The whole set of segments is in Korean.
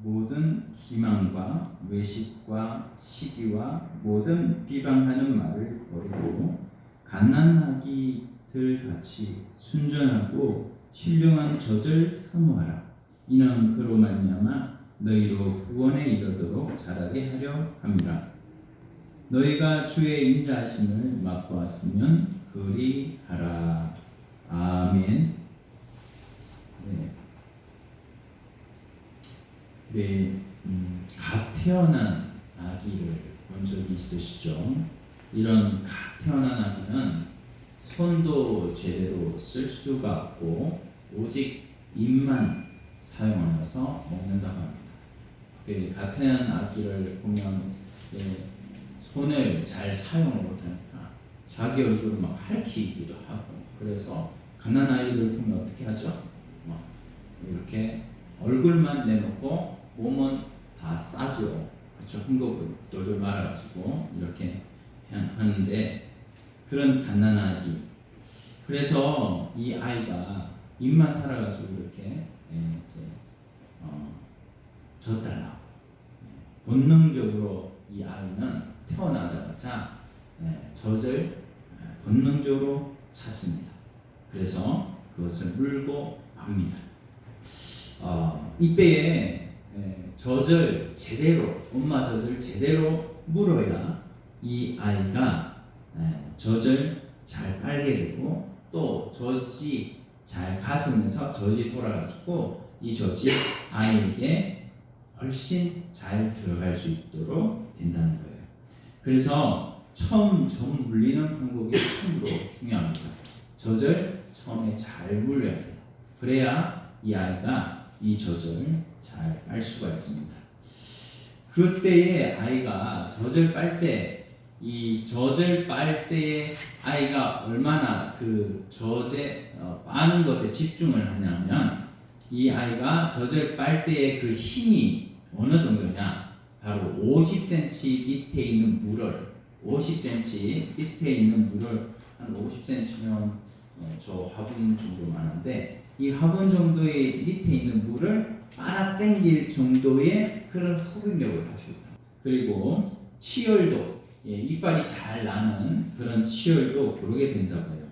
모든 기만과 외식과 시기와 모든 비방하는 말을 버리고 갓난아기들 같이 순전하고 신령한 젖을 사모하라. 이는 그로 말미암아 너희로 구원에 이르도록 자라게 하려 함이라. 너희가 주의 인자하심을 맛보았으면 그리하라. 아멘. 네. 갓 태어난 아기를 본 적이 있으시죠? 이런 갓 태어난 아기는 손도 제대로 쓸 수가 없고 오직 입만 사용하여서 먹는다고 합니다. 갓 태어난 아기를 보면 손을 잘 사용을 못하니까 자기 얼굴을 막 핥히기도 하고, 그래서 갓난 아이를 보면 어떻게 하죠? 막 이렇게 얼굴만 내놓고 몸은 다 싸죠. 그렇죠? 흠겁을 돌돌 말아가지고 이렇게 하는데, 그런 갓난아기. 그래서 이 아이가 입만 살아가지고 이렇게 젖달라고 본능적으로 이 아이는 태어나자마자 젖을 본능적으로 찾습니다. 그래서 그것을 물고 맙니다. 이때에 젖을 제대로, 엄마 젖을 제대로 물어야 이 아이가 젖을 잘 빨게 되고, 또 젖이 잘 가슴에서 젖이 돌아가지고 이 젖이 아이에게 훨씬 잘 들어갈 수 있도록 된다는 거예요. 그래서 처음 젖 물리는 방법이 참으로 중요합니다. 젖을 처음에 잘 물려야 돼요. 그래야 이 아이가 이 젖을 잘 빨 수가 있습니다. 그때에 아이가 젖을 빨 때, 이 젖을 빨 때에 아이가 얼마나 그 젖에 빠는 것에 집중을 하냐면, 이 아이가 젖을 빨 때의 그 힘이 어느 정도냐, 바로 50cm 밑에 있는 물을, 50cm 밑에 있는 물을, 한 50cm면 저 화분 정도 많은데, 이 화분 정도의 밑에 있는 물을 빨아 당길 정도의 그런 흡입력을 가지고 있다. 그리고 치열도, 이빨이 잘 나는 그런 치열도 고르게 된다고 해요.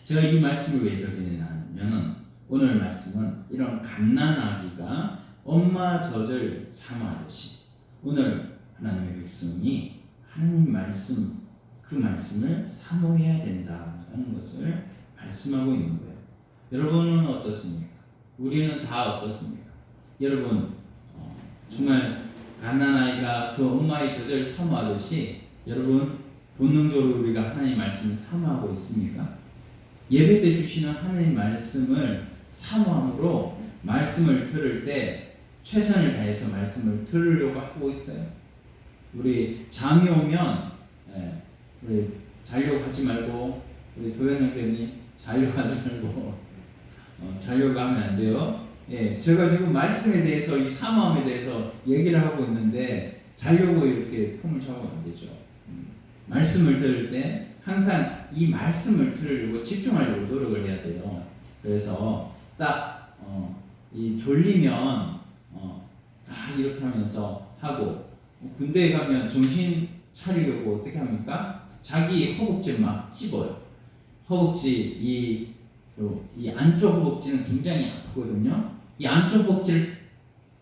제가 이 말씀을 왜 드리냐면, 오늘 말씀은 이런 갓난아기가 엄마 젖을 사모하듯이 오늘 하나님의 백성이 하나님 말씀, 그 말씀을 사모해야 된다는 것을 말씀하고 있는 거예요. 여러분은 어떻습니까? 우리는 다 어떻습니까? 여러분 정말 갓난아이가 그 엄마의 젖을 사모하듯이 여러분 본능적으로 우리가 하나님 말씀을 사모하고 있습니까? 예배 때 주시는 하나님 말씀을 사모함으로 말씀을 들을 때 최선을 다해서 말씀을 들으려고 하고 있어요. 우리 잠이 오면 우리 자려고 하지 말고, 우리 도현 형제님 자려고 하지 말고 자려고 하면 안 돼요. 제가 지금 말씀에 대해서, 이 사모함에 대해서 얘기를 하고 있는데 자려고 이렇게 품을 잡으면 안 되죠. 말씀을 들을 때 항상 이 말씀을 들으려고 집중하려고 노력을 해야 돼요. 그래서 딱 이 졸리면 딱 이렇게 하면서 하고, 군대에 가면 정신 차리려고 어떻게 합니까? 자기 허벅지를 막 찝어요. 허벅지, 이 안쪽 허벅지는 굉장히 아프거든요. 이 안쪽 허벅지를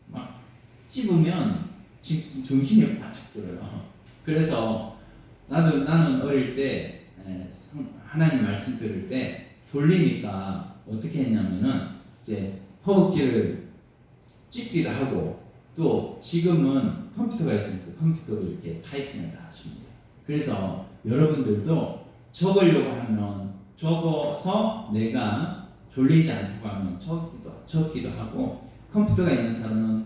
막 찝으면 정신이 바짝 들어요. 그래서 나는 어릴 때 하나님 말씀 들을 때 졸리니까 어떻게 했냐면은 이제 허벅지를 찝기도 하고, 또 지금은 컴퓨터가 있으니까 컴퓨터로 이렇게 타이핑을 다 하십니다. 그래서 여러분들도 적으려고 하면 적어서 내가 졸리지 않다고 하면 적기도 하고, 컴퓨터가 있는 사람은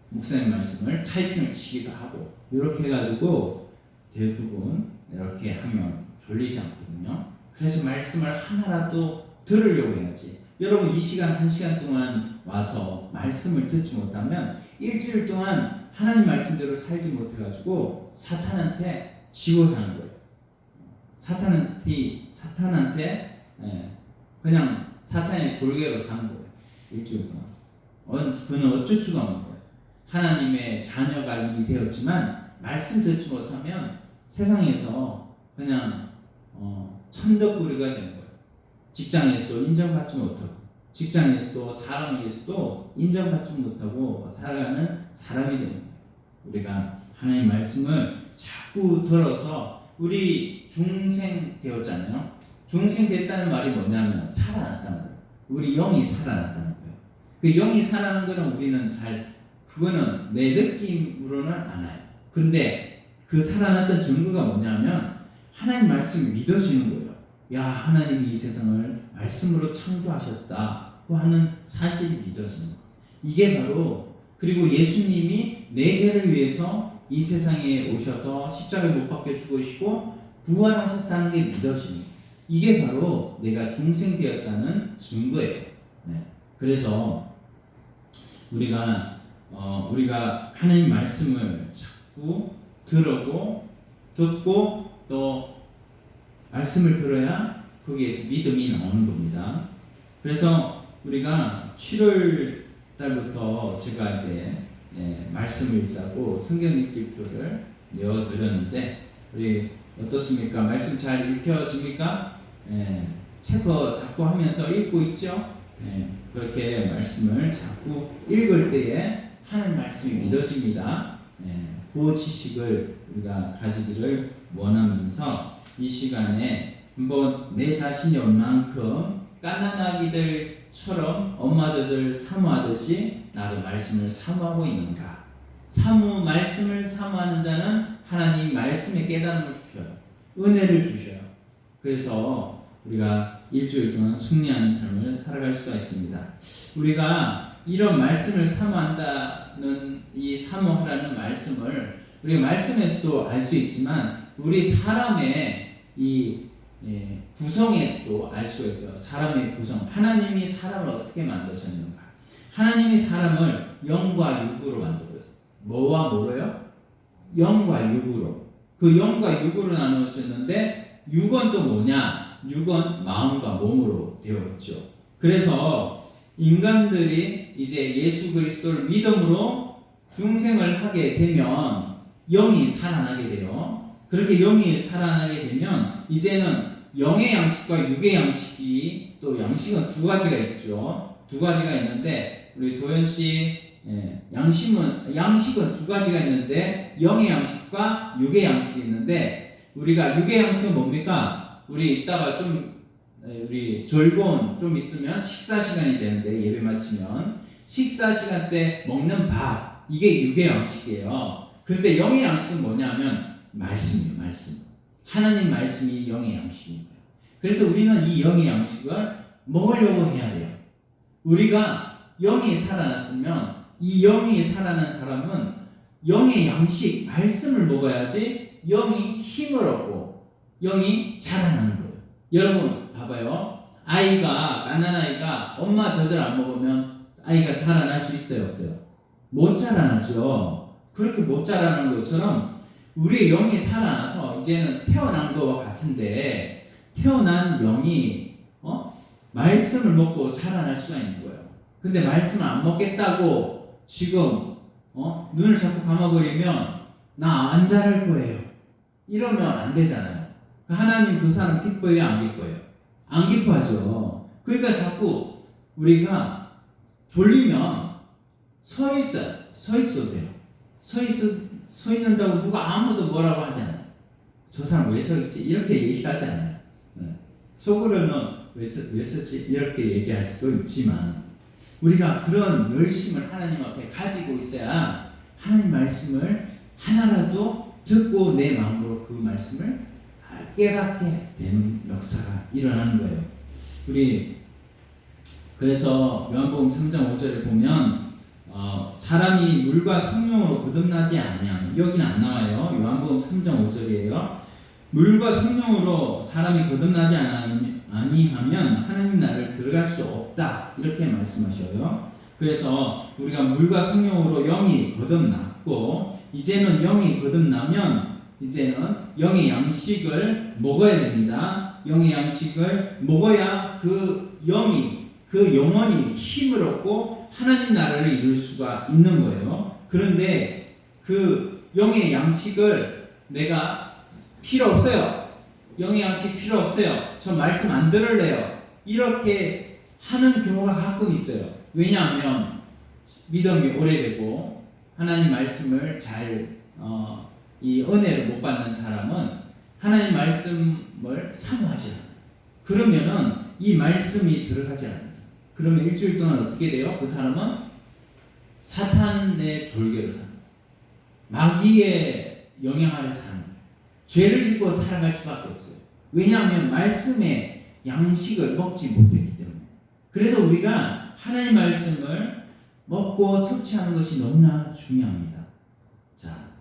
목사님 말씀을 타이핑을 치기도 하고, 이렇게 해가지고 대부분 이렇게 하면 졸리지 않거든요. 그래서 말씀을 하나라도 들으려고 해야지. 여러분 이 시간 1시간 동안 와서 말씀을 듣지 못하면 일주일 동안 하나님 말씀대로 살지 못해가지고 사탄한테 지고 사는 거예요. 사탄한테 그냥 사탄의 졸개로 사는 거예요. 일주일 동안. 그는 어쩔 수가 없는 거예요. 하나님의 자녀가 이미 되었지만 말씀 듣지 못하면 세상에서 그냥 천덕꾸리가 되는 거예요. 직장에서도 인정받지 못하고, 직장에서도 사람에게서도 인정받지 못하고 살아가는 사람이 되는 거예요. 우리가 하나님의 말씀을 자꾸 들어서, 우리 중생 되었잖아요. 중생 됐다는 말이 뭐냐면 살아났다는 거예요. 우리 영이 살아났다는 거예요. 그 영이 살아난 거는 우리는 그거는 내 느낌으로는 알아요. 그런데 그 살아났던 증거가 뭐냐면 하나님 말씀이 믿어지는 거예요. 야, 하나님이 이 세상을 말씀으로 창조하셨다고 하는 사실이 믿어지는 거예요. 이게 바로, 그리고 예수님이 내 죄를 위해서 이 세상에 오셔서 십자가에 못 박혀 죽으시고 부활하셨다는 게 믿어지는 거예요. 이게 바로 내가 중생되었다는 증거예요. 네. 그래서 우리가 하나님 말씀을 자꾸 듣고 또 말씀을 들어야 거기에서 믿음이 나오는 겁니다. 그래서 우리가 7월 달부터 제가 이제 말씀 읽자고 성경 읽기표를 내어드렸는데, 우리 어떻습니까? 말씀 잘 읽혀집니까? 체크 자꾸 하면서 읽고 있죠? 그렇게 말씀을 자꾸 읽을 때에 하나님 말씀이 믿어집니다. 그 지식을 우리가 가지기를 원하면서 이 시간에 한번 내 자신이 얼만큼 갓난아기들처럼 엄마 젖을 사모하듯이 나도 말씀을 사모하고 있는가. 말씀을 사모하는 자는 하나님 말씀의 깨달음을 주셔요. 은혜를 주셔요. 그래서 우리가 일주일 동안 승리하는 삶을 살아갈 수가 있습니다. 우리가 이런 말씀을 사모한다는, 이 사모하라는 말씀을 우리가 말씀에서도 알 수 있지만 우리 사람의 이 구성에서도 알 수가 있어요. 사람의 구성. 하나님이 사람을 어떻게 만드셨는가? 하나님이 사람을 영과 육으로 만들었어요. 뭐와 뭐로요? 영과 육으로. 그 영과 육으로 나누어졌는데, 육은 또 뭐냐? 육은 마음과 몸으로 되어 있죠. 그래서 인간들이 이제 예수 그리스도를 믿음으로 중생을 하게 되면 영이 살아나게 돼요. 그렇게 영이 살아나게 되면 이제는 영의 양식과 육의 양식이, 또 양식은 두 가지가 있죠. 두 가지가 있는데, 우리 도현씨 양식은 두 가지가 있는데, 영의 양식과 육의 양식이 있는데, 우리가 육의 양식은 뭡니까? 우리 이따가 우리 절곤 좀 있으면 식사 시간이 되는데, 예배 마치면 식사 시간 때 먹는 밥, 이게 육의 양식이에요. 그런데 영의 양식은 뭐냐면 말씀이에요. 말씀. 하나님 말씀이 영의 양식인 거예요. 그래서 우리는 이 영의 양식을 먹으려고 해야 돼요. 우리가 영이 살아났으면, 이 영이 살아난 사람은 영의 양식, 말씀을 먹어야지 영이 힘을 얻고 영이 자라나는 거예요. 여러분 봐봐요. 갓난아이가 엄마 젖을 안 먹으면 아이가 자라날 수 있어요, 없어요? 못 자라나죠. 그렇게 못 자라는 것처럼 우리의 영이 살아나서 이제는 태어난 것과 같은데, 태어난 영이 말씀을 먹고 자라날 수가 있는 거예요. 근데 말씀을 안 먹겠다고 지금 눈을 자꾸 감아버리면 나 안 자랄 거예요, 이러면 안 되잖아요. 하나님 그 사람 기뻐해요, 안 기뻐해요? 안 기뻐하죠. 그러니까 자꾸 우리가 졸리면 서 있어도 돼요. 서 있는다고 누가 아무도 뭐라고 하지 않아요. 저 사람 왜 서 있지? 이렇게 얘기하지 않아요. 속으로는 왜 서지? 이렇게 얘기할 수도 있지만, 우리가 그런 열심을 하나님 앞에 가지고 있어야 하나님 말씀을 하나라도 듣고 내 마음으로 그 말씀을 깨닫게 되는 역사가 일어나는 거예요. 그래서 요한복음 3장 5절에 보면 사람이 물과 성령으로 거듭나지 아니하면, 여기는 안 나와요. 요한복음 3장 5절이에요. 물과 성령으로 사람이 거듭나지 아니하면 하나님 나라를 들어갈 수 없다, 이렇게 말씀하셔요. 그래서 우리가 물과 성령으로 영이 거듭났고, 이제는 영이 거듭나면 이제는 영의 양식을 먹어야 됩니다. 영의 양식을 먹어야 그 영혼이 힘을 얻고 하나님 나라를 이룰 수가 있는 거예요. 그런데 그 영의 양식을 내가 필요 없어요. 영의 양식 필요 없어요. 저 말씀 안 들을래요. 이렇게 하는 경우가 가끔 있어요. 왜냐하면 믿음이 오래되고 하나님 말씀을 이 은혜를 못 받는 사람은 하나님 말씀을 사모하지 않아요. 그러면은 이 말씀이 들어가지 않아요. 그러면 일주일 동안 어떻게 돼요? 그 사람은 사탄의 졸개로 사는 거예요. 마귀의 영향 아래 사는 거예요. 죄를 짓고 살아갈 수밖에 없어요. 왜냐하면 말씀의 양식을 먹지 못했기 때문에. 그래서 우리가 하나님 말씀을 먹고 섭취하는 것이 너무나 중요합니다. 자,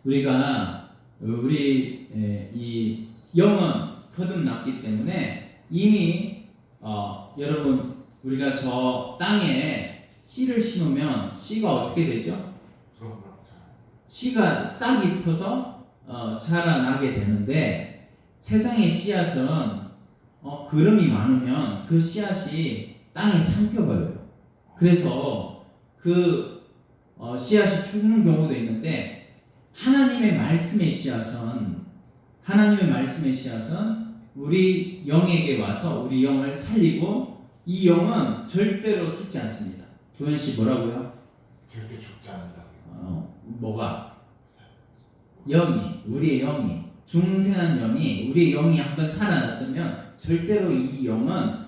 우리가 이 영은 거듭났기 때문에 이미 여러분 우리가 저 땅에 씨를 심으면 씨가 어떻게 되죠? 씨가 싹이 터서 자라나게 되는데 세상의 씨앗은 그름이 많으면 그 씨앗이 땅에 삼켜버려요. 그래서 그 씨앗이 죽는 경우도 있는데 하나님의 말씀의 씨앗은 우리 영에게 와서 우리 영을 살리고 이 영은 절대로 죽지 않습니다. 도현 씨 뭐라고요? 절대 죽지 않는다. 뭐가? 우리의 영이 중생한 영이 우리의 영이 한번 살아났으면 절대로 이 영은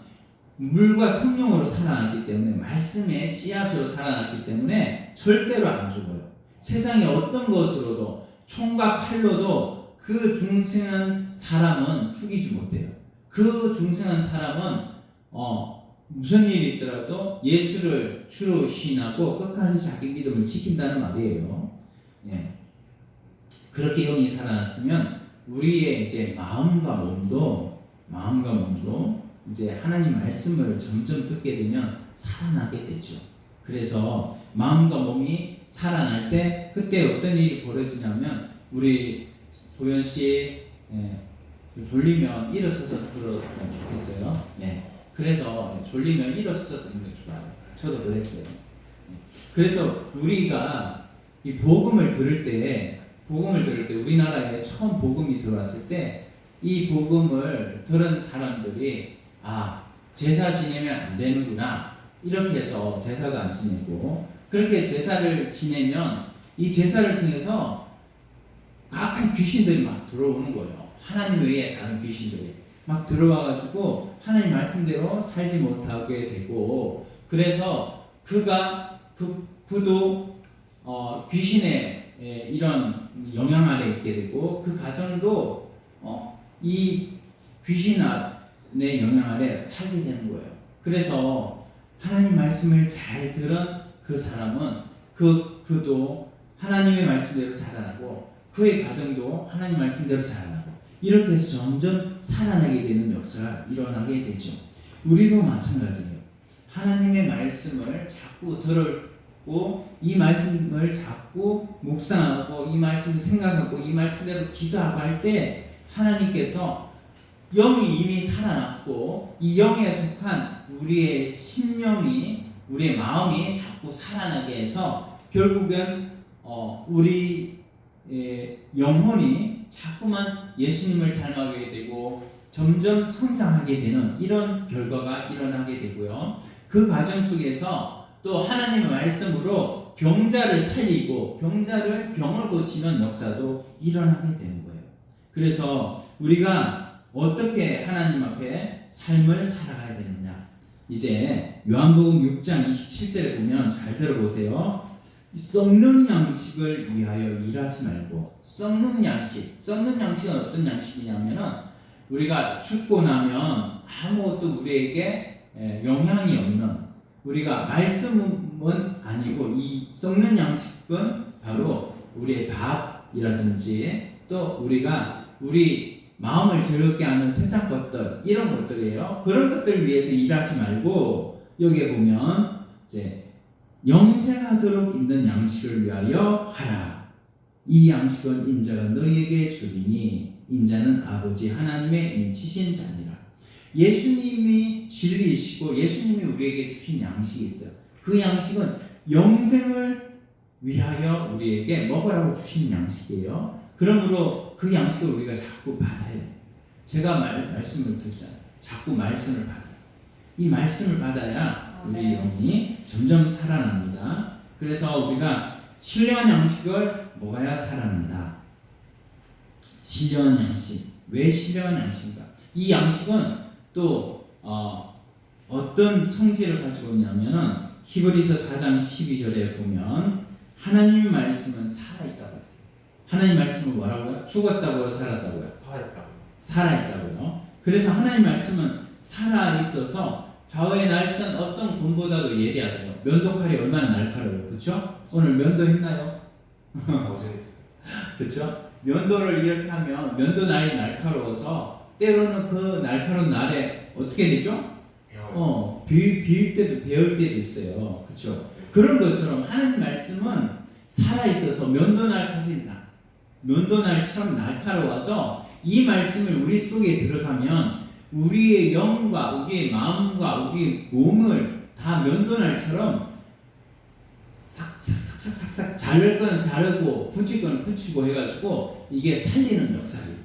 물과 성령으로 살아났기 때문에 말씀의 씨앗으로 살아났기 때문에 절대로 안 죽어요. 세상의 어떤 것으로도 총과 칼로도 그 중생한 사람은 죽이지 못해요. 그 중생한 사람은 무슨 일이 있더라도 예수를 주로 시인하고 끝까지 자기 믿음을 지킨다는 말이에요. 예. 그렇게 영이 살아났으면 우리의 이제 마음과 몸도 이제 하나님 말씀을 점점 듣게 되면 살아나게 되죠. 그래서 마음과 몸이 살아날 때 그때 어떤 일이 벌어지냐면 우리 도현 씨 졸리면 일어서서 들으면 좋겠어요. 네. 그래서 졸리면 일어서서 듣는 게 좋아요. 저도 그랬어요. 그래서 우리가 이 복음을 들을 때 우리나라에 처음 복음이 들어왔을 때 이 복음을 들은 사람들이 제사 지내면 안 되는구나 이렇게 해서 제사도 안 지내고 그렇게 제사를 지내면 이 제사를 통해서 악한 귀신들이 막 들어오는 거예요. 하나님 외에 다른 귀신들이 막 들어와가지고 하나님 말씀대로 살지 못하게 되고 그래서 그도 귀신의 이런 영향 아래 있게 되고 그 가정도 이 귀신의 영향 아래 살게 되는 거예요. 그래서 하나님 말씀을 잘 들은 그 사람은 그도 하나님의 말씀대로 자라나고 그의 가정도 하나님 말씀대로 자라나고 이렇게 해서 점점 살아나게 되는 역사가 일어나게 되죠. 우리도 마찬가지예요. 하나님의 말씀을 자꾸 들고 이 말씀을 자꾸 묵상하고 이 말씀을 생각하고 이 말씀대로 기도하고 할 때 하나님께서 영이 이미 살아났고 이 영에 속한 우리의 심령이 우리의 마음이 자꾸 살아나게 해서 결국은 우리 영혼이 자꾸만 예수님을 닮아가게 되고 점점 성장하게 되는 이런 결과가 일어나게 되고요. 그 과정 속에서 또 하나님의 말씀으로 병자를 살리고 병을 고치는 역사도 일어나게 되는 거예요. 그래서 우리가 어떻게 하나님 앞에 삶을 살아가야 되느냐. 이제 요한복음 6장 27절에 보면 잘 들어보세요. 썩는 양식을 위하여 일하지 말고 썩는 양식은 어떤 양식이냐면은 우리가 죽고 나면 아무것도 우리에게 영향이 없는 우리가 말씀은 아니고 이 썩는 양식은 바로 우리의 밥이라든지 또 우리 마음을 즐겁게 하는 세상 것들 이런 것들이에요. 그런 것들 위해서 일하지 말고 여기에 보면 이제 영생하도록 있는 양식을 위하여 하라. 이 양식은 인자가 너희에게 주리니 인자는 아버지 하나님의 인치신 자니라. 예수님이 진리이시고 예수님이 우리에게 주신 양식이 있어요. 그 양식은 영생을 위하여 우리에게 먹으라고 주신 양식이에요. 그러므로 그 양식을 우리가 자꾸 받아야 돼요. 제가 말씀을 듣잖아요. 자꾸 말씀을 받아요. 이 말씀을 받아야 우리 영이 점점 살아납니다. 그래서 우리가 신령한 양식을 먹어야 살아난다. 신령한 양식. 왜 신령한 양식인가? 이 양식은 또 어떤 성질을 가지고 있냐면 히브리서 4장 12절에 보면 하나님의 말씀은 살아있다고 했어요. 하나님 말씀은 뭐라고요? 죽었다고요? 살았다고요? 살아있다고요. 그래서 하나님 말씀은 살아있어서 좌우의 날선 어떤 곰보다도 예리하대요. 면도칼이 얼마나 날카로워요. 그렇죠? 오늘 면도했나요? 어제 했어요. 그렇죠? 면도를 이렇게 하면 면도 날이 날카로워서 때로는 그 날카로운 날에 어떻게 되죠? 비일 때도 배울 때도 있어요. 그렇죠? 그런 것처럼 하나님 말씀은 살아 있어서 면도날처럼 날카로워서 이 말씀을 우리 속에 들어가면 우리의 영과 우리의 마음과 우리의 몸을 다 면도날처럼 싹싹싹싹싹 자를 건 자르고 붙일 건 붙이고 해가지고 이게 살리는 역사예요.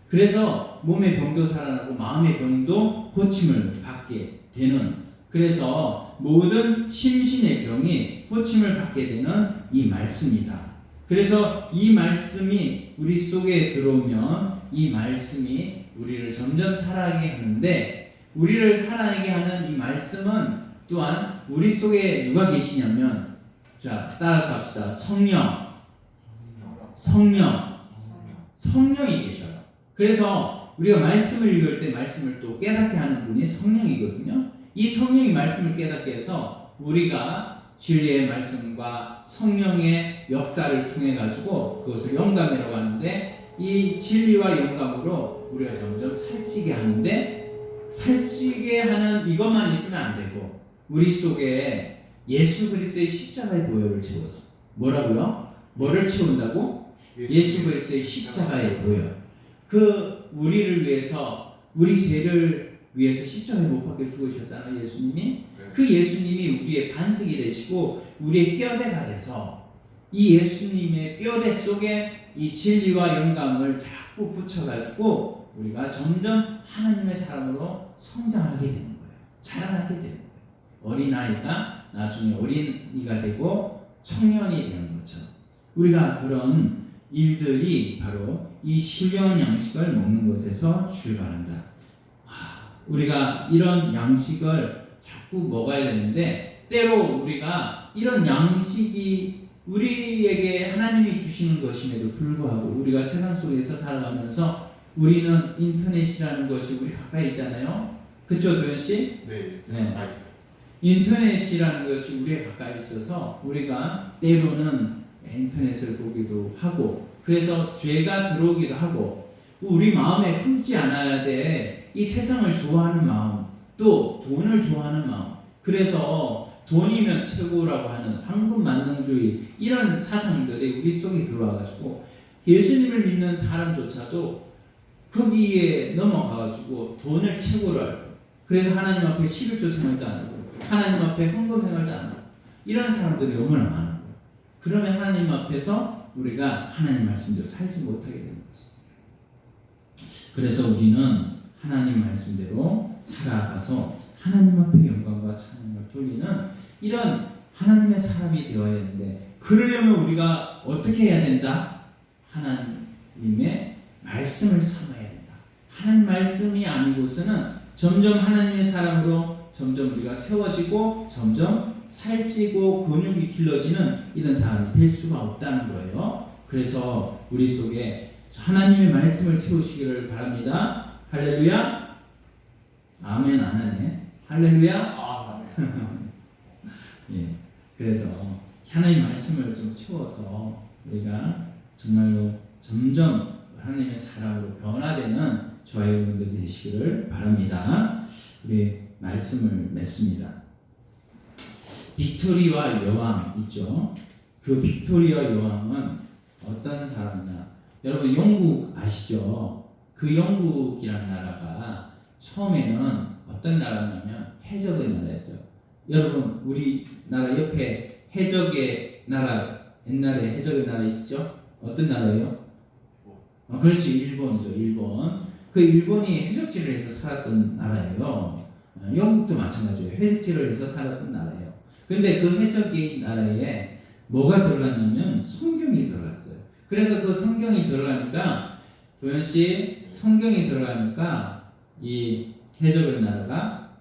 그래서 몸의 병도 살아나고 마음의 병도 고침을 받게 되는, 그래서 모든 심신의 병이 고침을 받게 되는 이 말씀이다. 그래서 이 말씀이 우리 속에 들어오면 이 말씀이 우리를 점점 살아나게 하는데, 우리를 살아나게 하는 이 말씀은 또한 우리 속에 누가 계시냐면, 자 따라서 합시다. 성령이 계셔요. 그래서 우리가 말씀을 읽을 때 말씀을 또 깨닫게 하는 분이 성령이거든요. 이 성령이 말씀을 깨닫게 해서 우리가 진리의 말씀과 성령의 역사를 통해 가지고 그것을 영감이라고 하는데, 이 진리와 영감으로 우리가 점점 살찌게 하는데, 살찌게 하는 이것만 있으면 안 되고 우리 속에 예수 그리스도의 십자가의 보혈을 채워서, 뭐라고요? 뭐를 채운다고? 예수 그리스도의 십자가의 보혈. 그 우리를 위해서, 우리 죄를 위해서 십자가에 못 박혀 죽으셨잖아요. 예수님이. 그 예수님이 우리의 반석이 되시고 우리의 뼈대가 돼서 이 예수님의 뼈대 속에 이 진리와 영감을 자꾸 붙여가지고 우리가 점점 하나님의 사람으로 성장하게 되는 거예요. 자라나게 되는 거예요. 어린아이가 나중에 어린이가 되고 청년이 되는 것처럼 우리가 그런 일들이 바로 이 신령한 양식을 먹는 것에서 출발한다. 우리가 이런 양식을 자꾸 먹어야 되는데, 때로 우리가 이런 양식이 우리에게 하나님이 주시는 것임에도 불구하고 우리가 세상 속에서 살아가면서 우리는 인터넷이라는 것이 우리 가까이 있잖아요. 그렇죠, 도현 씨? 네. 인터넷이라는 것이 우리에 가까이 있어서 우리가 때로는 인터넷을 보기도 하고, 그래서 죄가 들어오기도 하고, 우리 마음에 품지 않아야 돼. 이 세상을 좋아하는 마음, 또 돈을 좋아하는 마음, 그래서 돈이면 최고라고 하는 황금만능주의, 이런 사상들이 우리 속에 들어와가지고 예수님을 믿는 사람조차도 거기에 넘어가가지고 돈을 최고로 알고, 그래서 하나님 앞에 11조 생활도 안 하고 하나님 앞에 헌금 생활도 안 하고, 이런 사람들이 얼마나 많은 거예요. 그러면 하나님 앞에서 우리가 하나님 말씀대로 살지 못하게 되는 거지. 그래서 우리는 하나님 말씀대로 살아가서 하나님 앞에 영광과 찬양을 돌리는 이런 하나님의 사람이 되어야 되는데, 그러려면 우리가 어떻게 해야 된다? 하나님의 말씀을 삼아야 된다. 하나님 말씀이 아니고서는 점점 하나님의 사람으로 점점 우리가 세워지고 점점 살찌고 근육이 길러지는 이런 사람이 될 수가 없다는 거예요. 그래서 우리 속에 하나님의 말씀을 채우시기를 바랍니다. 할렐루야. 아멘. 안 하네. 할렐루야. 예. 그래서 하나님의 말씀을 좀 채워서 우리가 정말로 점점 하나님의 사람으로 변화되는 저와 여러분들 되시기를 바랍니다. 우리 말씀을 맺습니다. 빅토리와 여왕 있죠. 그 빅토리와 여왕은 어떤 사람이냐? 여러분 영국 아시죠? 그 영국이라는 나라가 처음에는 어떤 나라냐면 해적의 나라였어요. 여러분 우리나라 옆에 해적의 나라, 옛날에 해적의 나라 있죠? 어떤 나라예요? 그렇죠. 일본이죠. 일본. 그 일본이 해적질을 해서 살았던 나라예요. 영국도 마찬가지예요. 해적질을 해서 살았던 나라예요. 근데 그 해적의 나라에 뭐가 들어갔냐면 성경이 들어갔어요. 그래서 그 성경이 들어가니까 도현 씨, 성경이 들어가니까 이 해적의 나라가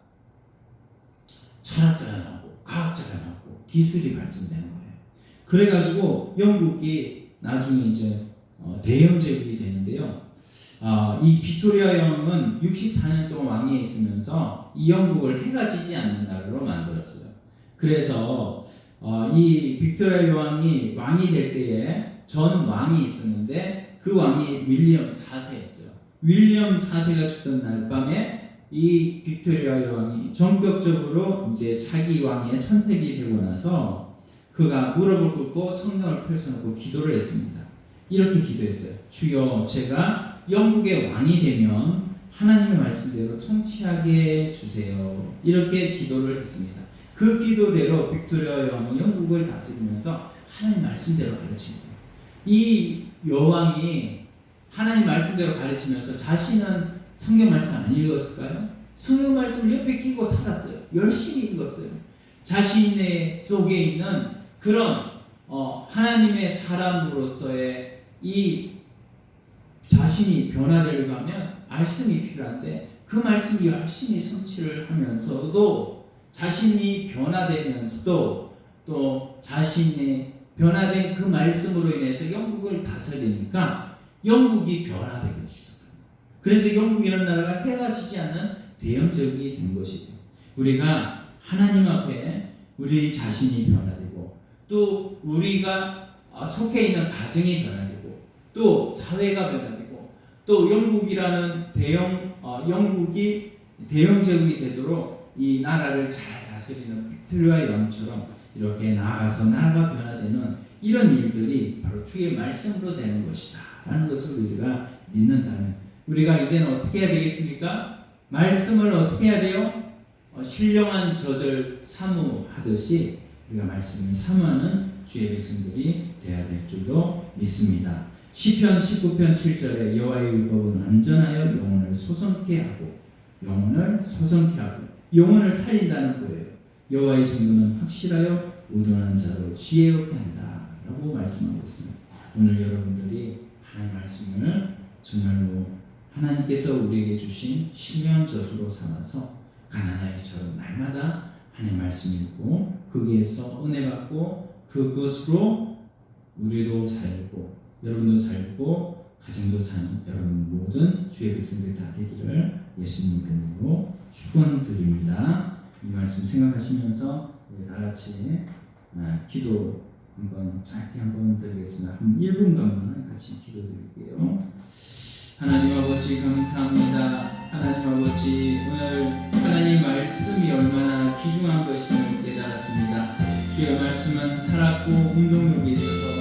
철학자가 나오고 과학자가 나오고 기술이 발전되는 거예요. 그래가지고 영국이 나중에 이제 대영 제국이 되는데요. 이 빅토리아 여왕은 64년 동안 왕위에 있으면서 이 영국을 해가 지지 않는 나라로 만들었어요. 그래서 이 빅토리아 여왕이 왕이 될 때에 전 왕이 있었는데 그 왕이 윌리엄 4세였어요. 윌리엄 4세가 죽던 날 밤에 이 빅토리아 여왕이 전격적으로 이제 자기 왕의 선택이 되고 나서 그가 무릎을 꿇고 성경을 펼쳐놓고 기도를 했습니다. 이렇게 기도했어요. 주여, 제가 영국의 왕이 되면 하나님의 말씀대로 통치하게 해주세요. 이렇게 기도를 했습니다. 그 기도대로 빅토리아 여왕은 영국을 다스리면서 하나님 말씀대로 가르칩니다. 이 여왕이 하나님 말씀대로 가르치면서 자신은 성경 말씀 안 읽었을까요? 성경 말씀을 옆에 끼고 살았어요. 열심히 읽었어요. 자신의 속에 있는 그런 하나님의 사람으로서의 이 자신이 변화되려고 하면 말씀이 필요한데 그 말씀을 열심히 성취를 하면서도 자신이 변화되면서도 또 자신의 변화된 그 말씀으로 인해서 영국을 다스리니까 영국이 변화되기 시작합니다. 그래서 영국이라는 나라가 해가 지지 않는 대영 제국이 된 것이고, 우리가 하나님 앞에 우리 자신이 변화되고 또 우리가 속해 있는 가정이 변화되고 또 사회가 변화되고 또 영국이라는 영국이 대영 제국이 되도록 이 나라를 잘 다스리는 빅토리아 여왕처럼 이렇게 나아가서 나라가 변화되는 이런 일들이 바로 주의 말씀으로 되는 것이다 라는 것을 우리가 믿는다면 우리가 이제는 어떻게 해야 되겠습니까? 말씀을 어떻게 해야 돼요? 신령한 저절 사모하듯이 우리가 말씀을 사모하는 주의 백성들이 되어야 될 줄로 믿습니다. 시편 19편 7절에 여호와의 율법은 안전하여 영혼을 소성케 하고 영혼을 살린다는 거예요. 여호와의 정도는 확실하여 우둔한 자로 지혜롭게 한다 라고 말씀하고 있습니다. 오늘 여러분들이 하나님 말씀을 정말로 하나님께서 우리에게 주신 신령 저수로 삼아서 가나나이처럼 날마다 하나님 말씀 읽고 거기에서 은혜 받고 그것으로 우리도 살고 여러분도 살고 가정도 사는 여러분 모든 주의 백성들 다 되기를 예수님 이름으로 축원드립니다. 이 말씀 생각하시면서 우리 다 같이 기도 한번 짧게 한번 드리겠습니다. 한 1분간만 같이 기도드릴게요. 하나님 아버지 감사합니다. 하나님 아버지 오늘 하나님 말씀이 얼마나 귀중한 것임을 깨달았습니다. 주의 말씀은 살았고 운동력이 있어서